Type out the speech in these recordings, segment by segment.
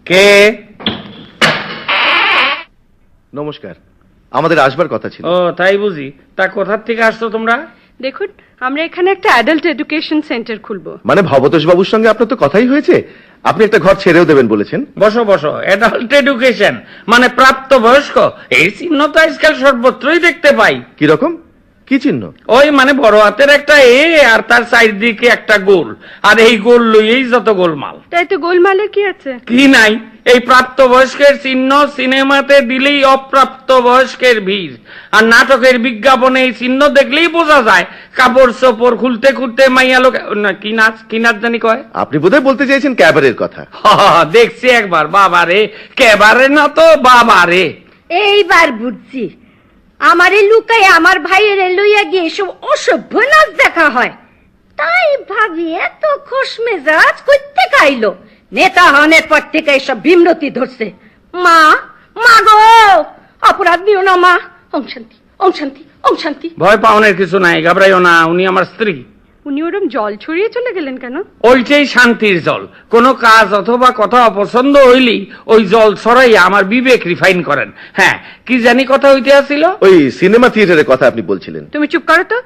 কে? নমস্কার, আমাদের আসবার কথা ছিল। ও তাই বুঝি। তা কোথা থেকে আসছো তোমরা? দেখুন, আমরা এখানে একটা অ্যাডাল্ট এডুকেশন সেন্টার খুলবো। মানে ভবতোষ বাবুর সঙ্গে আপনার তো কথাই হয়েছে, আপনি একটা ঘর ছেড়েও দেবেন বলেছেন। বসো বসো। অ্যাডাল্ট এডুকেশন মানে প্রাপ্ত বয়স্ক, এই চিহ্ন তো আজকাল সর্বত্রই দেখতে পাই। কিরকম, কি চিহ্ন? ওই মানে বড় হাতের একটা এ আর তার চারিদিকে একটা গোল, আর এই গোল লইয়েই যত গোলমাল। তাই তো গোলমালের কি আছে? কি নাই, এই প্রাপ্ত বয়স্কের চিহ্ন সিনেমাতে দিলেই অপ্রাপ্ত বয়স্কের ভিড়, আর নাটকের বিজ্ঞাপনে এই চিহ্ন দেখলেই বোঝা যায় কাপড় চোপড় খুলতে খুলতে মাইয়া লোক। কি নাচ জানি কয়। আপনি বোধহয় বলতে চেয়েছেন ক্যাবারের কথা। দেখছি একবার। বাবারে, ক্যাবারে না তো বাবারে। এইবার বুঝছি, আমারে লুকায় আমার ভাইয়ের লইয়া গিয়ে সব অসভ্য নাচ দেখা হয়। তাই ভাবি এত খোশ মেজাজ করতে খাইলো, নেতা হনের পর থেকে এসব বিমরতি ধরছে। মা, মা গো, অপরাধ নিও না মা। ওম শান্তি, ওম শান্তি, ওম শান্তি। ভয় পাওনের কিছু নাই, ঘাবড়াইও না, উনি আমার স্ত্রী। উনি ওরম জল ছড়িয়ে চলে গেলেন কেন? ওইটাই শান্তির জল। কোন কাজ অথবা কথা অপছন্দ হইলেই ওই জল ছড়াইয়া আমার বিবেক রিফাইন করেন। হ্যাঁ, কি জানি কথা হইতে আসছিল। ওই সিনেমা থিয়েটারের কথা আপনি বলছিলেন। তুমি চুপ করো তো।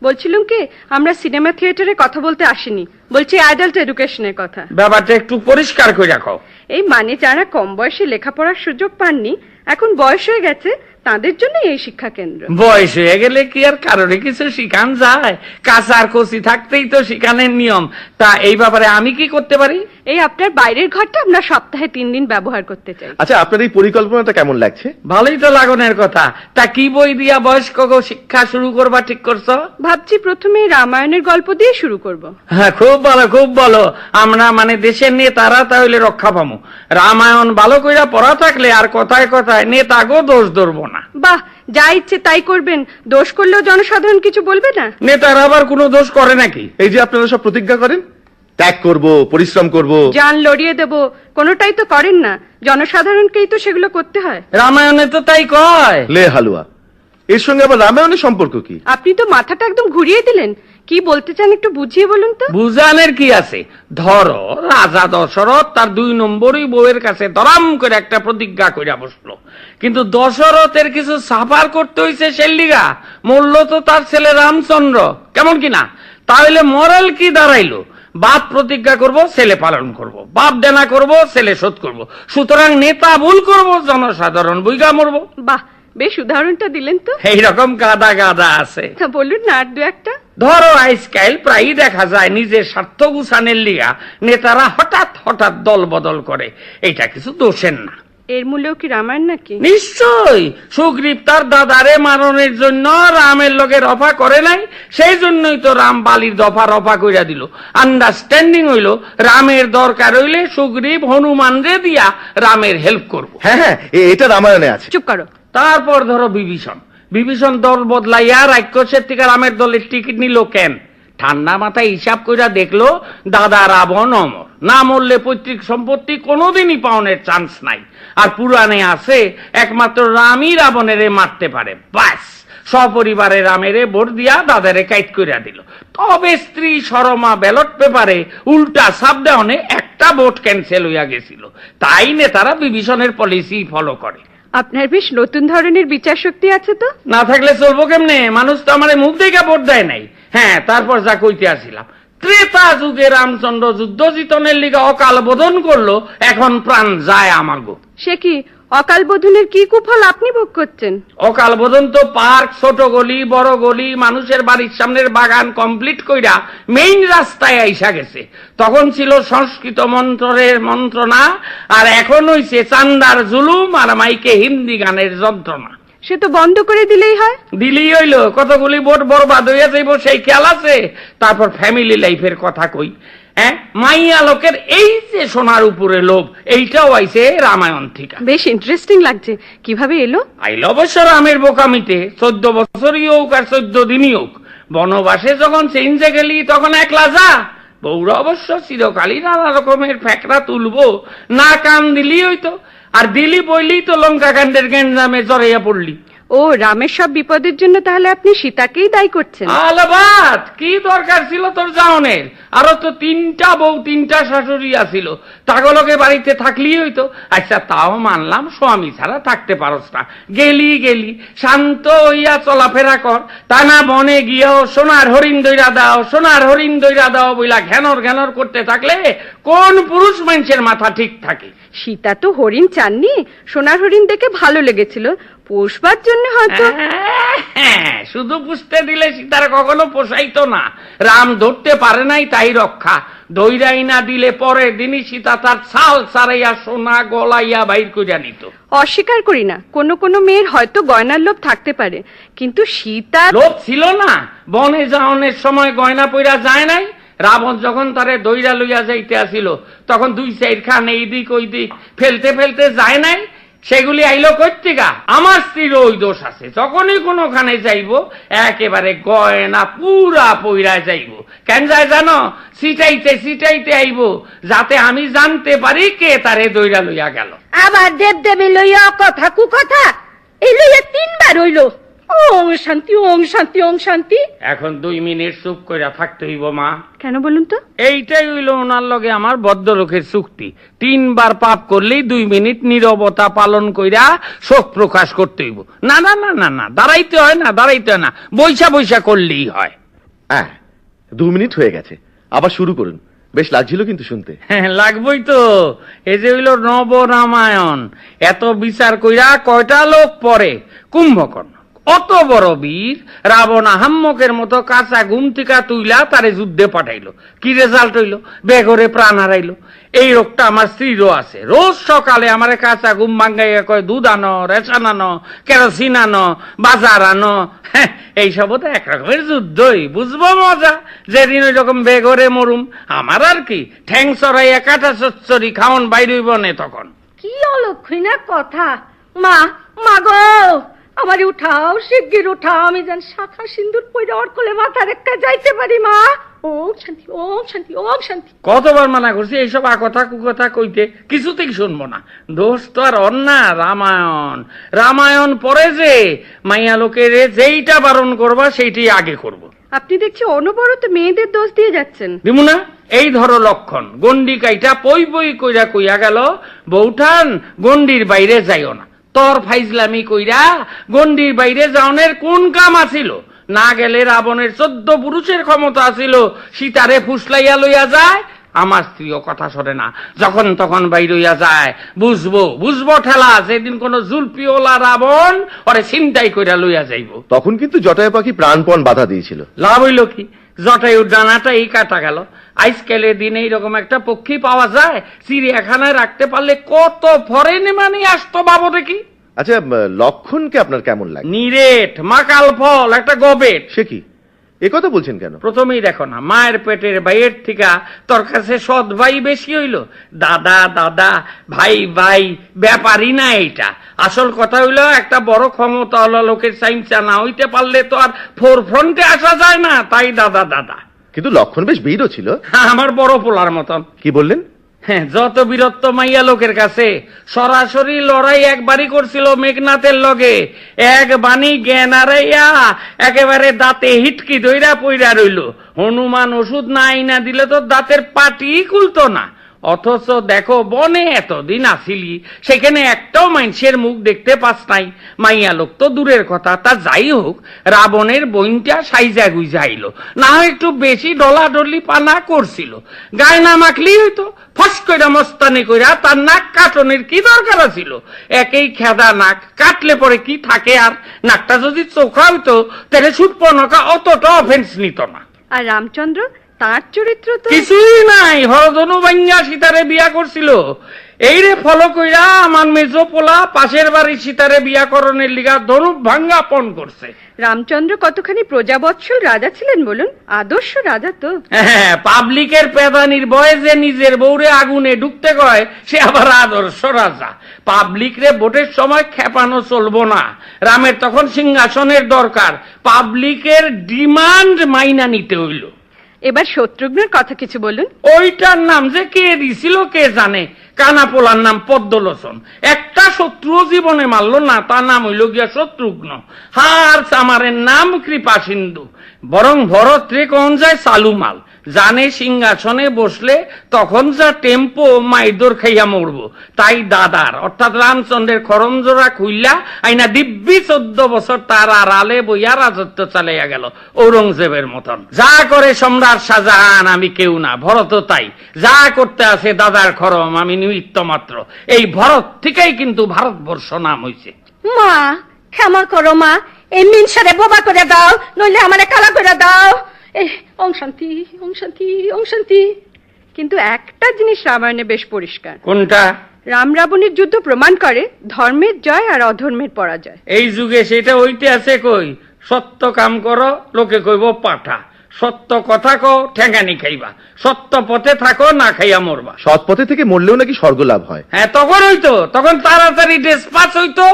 বলছিলাম কি, আমরা সিনেমা থিয়েটারে কথা বলতে আসিনি, বলছি অ্যাডাল্ট এডুকেশনের কথা। ব্যাপারটা একটু পরিষ্কার করে রাখো। এই মানে যারা কম বয়সে লেখাপড়ার সুযোগ পাননি, এখন বয়স হয়ে গেছে, তাদের জন্য এই শিক্ষা কেন্দ্র। বয়স হয়ে গেলে কি আর কারোর কিছু শিখান যায়? কাঁচার কচি থাকতেই তো শিখানের নিয়ম। তা এই ব্যাপারে আমি কি করতে পারি? এই আপনার বাইরের ঘরটা আমরা সপ্তাহে 3 দিন ব্যবহার করতে চাই। আচ্ছা, আপনার এই পরিকল্পনাটা কেমন লাগছে? ভালোই তো লাগনের কথা। তা কি বই দিয়া বয়স্ক শিক্ষা শুরু করবা ঠিক করছো? ভাবছি প্রথমে রামায়ণের গল্প দিয়ে শুরু করব। হ্যাঁ, খুব ভালো, খুব ভালো। আমরা মানে দেশের নেতারা তাহলে রক্ষা পাবো। রামায়ণ ভালো কইরা পড়া থাকলে আর কথায় কথায় নেতাগো দোষ ধরবো না। বাহ, যা ইচ্ছে তাই করবেন, দোষ করলেও জনসাধারণ কিছু বলবে না। নেতারা আবার কোনো দোষ করে নাকি? এই যে আপনারা সব প্রতিজ্ঞা করেন, ত্যাগ করব, পরিশ্রম করব, জান লড়িয়ে দেব, কোনোটাই তো করেন না। জনসাধারণকেই তো সেগুলো করতে হয়। রামায়ণে তো তাই কয়। লে হালুয়া, এর সঙ্গে আবার রামায়ণের সম্পর্ক কি? আপনি তো মাথাটা একদম ঘুরিয়ে দিলেন। কি বলতে চান একটু বুঝিয়ে বলুন তো। বুঝানের কি আছে? ধরো রাজা দশরথ তার 2 নম্বরই বউয়ের কাছে দরাম করে একটা প্রতিজ্ঞা কইরা বসলো, কিন্তু দশরথের কিছু সাফার করতে হইছে সেলিগা। মরল তো তার ছেলে রামচন্দ্র, কেমন কিনা? তাহলে মরাল কি দাঁড়াইলো? বাপ প্রতিজ্ঞা করব, ছেলে পালন করব, বাপ দেনা করব, ছেলে শোধ করব। সুতরাং নেতা ভুল করব, জনসাধারণ বইগা মরব। বাহ, বেশ উদাহরণটা দিলেন তো। এইরকম গাদা গাদা আছে। তা বলুন না আর 2-1টা। ধরো আজকাল প্রায়ই দেখা যায় নিজের স্বার্থ গুছানের লিগা নেতারা হঠাৎ হঠাৎ দল বদল করে। এটা কিছু দোষের না। এর মূলেও কি রামায়ণ নাকি? নিশ্চয়ই। সুগ্রীব তার দাদারে মারণের জন্য রামের লগে রফা করে নাই, সেই জন্যই তো রাম বালির দফা রফা কইরা দিল। আন্ডারস্ট্যান্ডিং হইল রামের দরকার হইলে সুগ্রীব হনুমান রে দিয়া রামের হেল্প করব। হ্যাঁ হ্যাঁ, এটা রামায়ণে আছে। চুপ করো। তারপর ধরো বিভীষণ দল বদলাইয়া রাক্ষসের থেকে রামের দলের টিকিট নিল কেন? ঠান্ডা মাথায় হিসাব কইরা দেখলো দাদা রাবণ অমর, না মরলে পৈতৃক সম্পত্তি কোনোদিনই পাওনের চান্স নাই। আর পুরাণে আছে একমাত্র রামই রাবণেরে মারতে পারে। বাস, সপরিবারে রামেরে ভোট দিয়া দাদারে কাইট কইরা দিল। তবে স্ত্রী শর্মা ব্যালট পেপারে উল্টা সাপ দেওয়ানে একটা ভোট ক্যান্সেল হইয়া গেছিল। তাই নেতারা বিভীষণের পলিসি ফলো করে। আপনার বেশ নতুন ধরনের বিচার শক্তি আছে তো। না থাকলে চলবো কেমনে? মানুষ তো আমার মুখ দেখে ভোট দেয় নাই। হ্যাঁ, তারপর যা কইতে আসিলাম, ত্রেতা যুগে রামচন্দ্র যুদ্ধ জিতনের লিগে অকাল বোধন করলো, এখন প্রাণ যায় আমাগো। সে কি অকাল বোধনের কি কুফল আপনি ভোগ করছেন? অকাল বোধন তো পার্ক, ছোট গলি, বড় গলি, মানুষের বাড়ির সামনের বাগান কমপ্লিট কইরা মেইন রাস্তায় আইসা গেছে। তখন ছিল সংস্কৃত মন্ত্রের মন্ত্রণা, আর এখন হইছে চান্দার জুলুম আর মাইকে হিন্দি গানের যন্ত্রণা। সে তো বন্ধ করে দিলেই হয়। দিলেই হইল, কতগুলি ভোট বরবাদ হইয়া যাইব সেই খেয়াল আছে। তারপর ফ্যামিলি লাইফের কথা কই। হ্যাঁ, মাইয়া লোকের এই যে সোনার উপরে লোভ, এইটাও আইছে রামায়ণ থেকে। বেশ ইন্টারেস্টিং লাগছে। কিভাবে এলো? আইল অবশ্য রামের বোকামিতে। 14 বছরই হোক আর 14 দিনই হোক, বনবাসে যখন চেঞ্জে গেলি তখন একলা যা। বউরা অবশ্য চিরকালই নানা রকমের ফ্যাকরা তুলবো, না কান দিলি হইতো। আর দিলি বইলি তো লঙ্কা কাণ্ডের গেঞ্জামে জড়াইয়া পড়লি। ও রামের সব বিপদের জন্য তাহলে আপনি সীতাকেই দায়ী করছেন? আলাবাদ কি দরকার ছিল তোর যাওনের? আরো তো 3টা বউ 3টা শাশুড়ি আছিল, তাগলকে বাড়িতে থাকলেই হইতো। আচ্ছা তাও মানলাম স্বামী ছাড়া থাকতে পারস না, গেলি শান্ত হইয়া চলাফেরা কর, তা না বনে গিয়েও সোনার হরিণ দইরা দাও সোনার হরিণ দইরা দাও বইলা ঘ্যানর করতে থাকলে কোন পুরুষ মানুষের মাথা ঠিক থাকে? সীতা তো হরিণ চাননি, সোনার হরিণ দেখে ভালো লেগেছিল, পোষবার জন্য হয়তো। হ্যাঁ, শুধু পুষতে দিলে সীতার কখনো পোষাইতো না। রাম ধরতে পারে নাই তাই রক্ষা, দইরাই না দিলে পরের দিনই সীতা তার ছাল ছাড়াইয়া সোনা গলাইয়া বাইর করিয়া নিত। অস্বীকার করি না, কোনো মেয়ের হয়তো গয়নার লোভ থাকতে পারে, কিন্তু সীতা লোভ ছিল না? বনে যাওনের সময় গয়না পইরা যায় নাই? রাবণ যখন তারে দইরা লইয়া যাইতে আসিল তখন 2-4 খান এই দিক ওই দিক ফেলতে যায় নাই? সেগুলি আইলো কইতেগা? আমার স্ত্রীর ওই দোষ আছে, যখনই কোনোখানে যাইব একেবারে গয়না পুরা পইরা যাইব। কেন যায় জানো? সিটাইতে আইব, যাতে আমি জানতে পারি কে তারে দইরা লইয়া গেল। আবার দেবদেবী লইয়া কথা কুকথা এই লইয়া 3বার হইল। ওং শান্তি ওং শান্তি ওং শান্তি। এখন 2 মিনিট চুপ কইরা থাকতে হইব মা। কেন বলুন তো? এইটাই হইল ওনার লগে আমার ভদ্রলোকের চুক্তি। 3বার পাপ করলেই 2 মিনিট নীরবতা পালন কইরা শোক প্রকাশ করতে হইব। না, দাঁড়াইতে হয় না, বইসা করলেই হয়। হ্যাঁ, 2 মিনিট হয়ে গেছে, আবার শুরু করুন। বেশ লাগছিল কিন্তু শুনতে। হ্যাঁ, লাগবই তো। এই যে হইল নব রামায়ণ, এত বিচার কইরা কয়টা লোক পড়ে? কুম্ভকর্ণ অত বড় বীর, রাবণ আহাম্মকের মতো কাঁচা ঘুম থেকে তুইলা তারে যুদ্ধে পাঠাইলো, কি রেজাল্ট হইল? বেঘরে প্রাণ হারাইলো। এই রোগটা আমার স্ত্রীরও আছে, রোজ সকালে আমারে কাঁচা ঘুম ভাঙ্গাইয়া কয় দুধ আনো, রেশন আনো, কেরোসিন আনো, বাজার আনো। এইসব তো একরকমের যুদ্ধই, বুঝবো মজা যেদিন ওই রকম বেঘরে মরুম। আমার আর কি, ঠ্যাং চড়াইয়া কাটা চচ্চড়ি খাওন বাইরইব নে তখন। কি অলক্ষণা কথা। মা গো, আমার উঠাও, শিগগির উঠাও, আমি যেন শাখা সিন্দুর পইরা অর্কলে মাথা রেখা যাইতে পারি। মা ওম শান্তি ওম শান্তি ওম শান্তি। কতবার মানা করছি এইসব আকথা কুকথা কইতে, কিছুতেই শুনবো না। দোষ তো আর অন্যা রামায়ণ পরে যে মাইয়া লোকের যেইটা বারণ করবা সেইটাই আগে করব। আপনি দেখছি অনবরত মেয়েদের দোষ দিয়ে যাচ্ছেন। দিমুনা, এই ধরো লক্ষণ। গন্ডি কাইটা পই কইরা কইয়া গেল বউঠান গন্ডির বাইরে যাইও না। তোর ফাইজলামি কইরা গন্ডির বাইরে যাওনের কোন কাম আছিল? না গেলে রাবণের 14 পুরুষের ক্ষমতা আছিল সীতারে ফুসলাইয়া লইয়া যায়। আমার স্ত্রীও কথা শোনে না, যখন তখন বাইর হইয়া যায়। বুঝবো ঠেলা, যেদিন কোন জুলপিওলা রাবণ ওরে ছিনতাই কইরা লইয়া যাইব। তখন কিন্তু জটায়ু পাখি প্রাণপণ বাধা দিয়েছিল। লাভ হইল কি? জটায়ুর ডানাটাই কাটা গেল। আজকালের দিনে এইরকম একটা পক্ষী পাওয়া যায়, চিড়িয়াখানায় রাখতে পারলে কত ফরেন মানে আসতো বাবু দেখি। আচ্ছা, লক্ষণকে আপনার কেমন লাগে? নিরেট, মাকাল ফল, একটা গবেট। সে কি, এ কথা বলছেন কেন? প্রথমেই দেখো না, মায়ের পেটের ভাইয়ের থেকে তোর কাছে সৎ ভাই বেশি হইল। দাদা ভাই ব্যাপারই না এইটা। আসল কথা হইল একটা বড় ক্ষমতা লোকের চাইমচা না হইতে পারলে তো আর ফোরফ্রন্টে আসা যায় না, তাই দাদা। কিন্তু লক্ষণ বেশ বীরও ছিল। আমার বড় পোলার মতন। কি বললেন? হ্যাঁ, যত বীরত্ব মাইয়া লোকের কাছে। সরাসরি লড়াই একবারই করছিল মেঘনাথের লগে, এক বাণী জ্ঞান হারাইয়া একেবারে দাঁতে হিটকি ধইরা পইরা রইল। হনুমান ওষুধ না আইনা দিলে তো দাঁতের পাটি খুলতো না। অথচ দেখো, বনে এতদিন আসিলি, সেখানে একটাও মানুষের মুখ দেখতে পাস নাই। মাইয়া লোক তো দূরের কথা, তা যাই হোক, রাবণের বইনটা সাইজা গুইজা আইলো, না হয় একটু বেশি ডলাডলি পানা করছিল। গায়ে না মাখলেই হইতো, ফস কইরা মস্তানি কইরা তার নাক কাটনের কি দরকার ছিল? একেই খেদা নাক, কাটলে পরে কি থাকে? আর নাকটা যদি চোখা হইতো তাহলে সুটপনকা অতটা অফেন্স নিত না। আর রামচন্দ্র, তার চরিত্র তো কিছুই নাই। হরধনু ভাঙ্গা সীতারে বিয়া করছিল। এইরে ফলো কইরা আমার মেজো পোলা পাশের বাড়ি সীতারে বিয়া করণের লিগা ধনু ভাঙ্গা পণ করছে। রামচন্দ্র কতখানি প্রজাবৎসল রাজা ছিলেন বলুন, আদর্শ রাজা তো। হ্যাঁ, পাবলিকের পেদানির বয়ে যে নিজের বউরে আগুনে ঢুকতে কয়, সে আবার আদর্শ রাজা। পাবলিক রে ভোটের সময় খেপানো চলবো না। রামের তখন সিংহাসনের দরকার, পাবলিকের ডিমান্ড মাইনা নিতে হইল। এবার শত্রুঘ্নের কথা কিছু বলুন। ওইটার নাম যে কে দিছিল কে জানে। কানা পোলার নাম পদ্মলোচন, একটা শত্রু জীবনে মারলো না, তার নাম হইল গিয়া শত্রুঘ্ন। হার চামারের নাম কৃপা সিন্ধু, বরং ভরত রে কোন যায় চালুমাল, জানে সিংহাসনে বসলে তখন যা টেম্পো মাইদোর খাইয়া মরবো। তাই দাদার অর্থাৎ রামচন্দ্রের খরমজোড়া খুইলা আইনা দিব্যি 14 বছর তার আড়ালে বইয়া রাজত্ব চালাইয়া গেল ঔরঙ্গজেবের মতন। যা করে সম্রাট শাহজাহান আমি কেউ না, ভরত তাই। যা করতে আছে দাদার খরম, আমি নিমিত্ত মাত্র। এই ভরত থেকেই কিন্তু ভারতবর্ষ নাম হইছে। মা ক্ষমা করো মা, এই মিনসারে বোবা করে দাও, নইলে আমারে কালা করে দাও। ওং শান্তি, ওং শান্তি, ওং শান্তি। কিন্তু একটা জিনিস রামায়ণে বেশ পরিষ্কার। কোনটা? রাম রাবণের যুদ্ধ প্রমাণ করে ধর্মের জয় আর অধর্মের পরাজয়। এই যুগে সেটা হইতে আছে কই? সত্য কাম করো, লোকে কইব পাঠা। সত্য কথা কও, ঠেঙ্গানি খাইবা। সত্য পথে থাকো, না খাইয়া মরবা। সৎ পথে থেকে মরলেও নাকি স্বর্গ লাভ হয়। হ্যাঁ, তখন হইতো, তখন তাড়াতাড়ি ডিসপাস হইতো,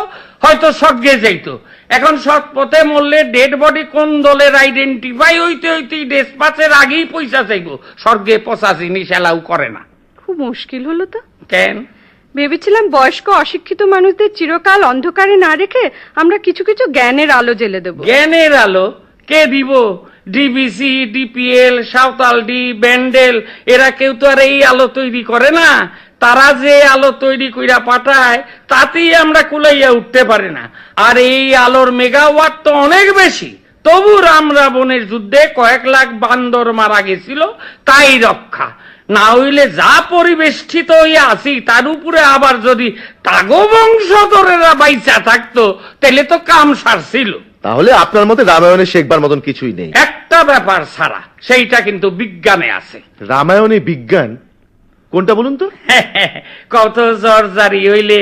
হয়তো স্বর্গে যাইতো। এখন সৎ পথে মরলে ডেড বডি কোন দলের আইডেন্টিফাই হইতে হইতে ডিসপাসের আগেই পয়সা চাইবো। স্বর্গে পচা জিনিস এলাও করে না। খুব মুশকিল হলো তো। কেন? ভেবেছিলাম বয়স্ক অশিক্ষিত মানুষদের চিরকাল অন্ধকারে না রেখে আমরা কিছু কিছু জ্ঞানের আলো জ্বেলে দেব। জ্ঞানের আলো কে দিব? ডিবিসি, ডিপিএল, সাঁওতালডি, ব্যান্ডেল, এরা কেউ তো আর এই আলো তৈরি করে না। তারা যে আলো তৈরি কইরা পাঠায় তাতেই আমরা কুলাইয়া উঠতে পারি না। আর এই আলোর মেগাওয়াট তো অনেক বেশি। তবু রাম রাবণের যুদ্ধে কয়েক লাখ বান্দর মারা গেছিল, তাই রক্ষা। না হইলে যা পরিবেষ্টিত হইয়া আছি, তার উপরে আবার যদি তাগো বংশধরেরা বাইচা থাকতো, তাহলে তো কাম সারছিল। তাহলে আপনার মতে রামায়ণে শেখবার মতন কিছুই নেই? একটা ব্যাপার ছাড়া, সেইটা কিন্তু বিজ্ঞানে আছে। রামায়ণে বিজ্ঞান কোনটা বলুন তো? কত জ্বর জারি হইলে,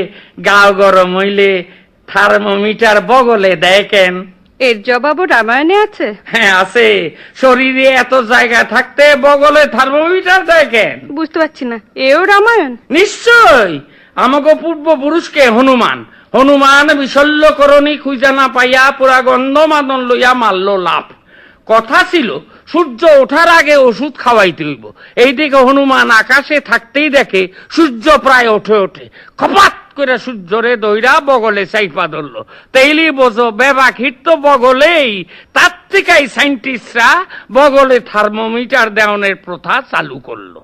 গাও গরম হইলে থার্মোমিটার বগলে দেয় কেন? এর জবাবও রামায়ণে আছে। হ্যাঁ আছে। শরীরে এত জায়গা থাকতে বগলে থার্মোমিটার দেয় কেন? বুঝতে পারছি না, এও রামায়ণ? নিশ্চয়। আমাকে পূর্বপুরুষকে হনুমান বিশল্যকরণী খুঁজা না পাইয়া পুরা গন্ধমাদন লইয়া মারল লাভ। কথা ছিল সূর্য ওঠার আগে ওষুধ খাওয়াইতে হইব। এইদিকে হনুমান আকাশে থাকতেই দেখে সূর্য প্রায় ওঠে। খপাত করে সূর্যরে দইরা বগলে চাইপা ধরলো। তেইলি বোঝো বেবাখির তো বগলেই। তার থেকেই সাইন্টিস্টরা বগলে থার্মোমিটার দেওয়ানের প্রথা চালু করলো।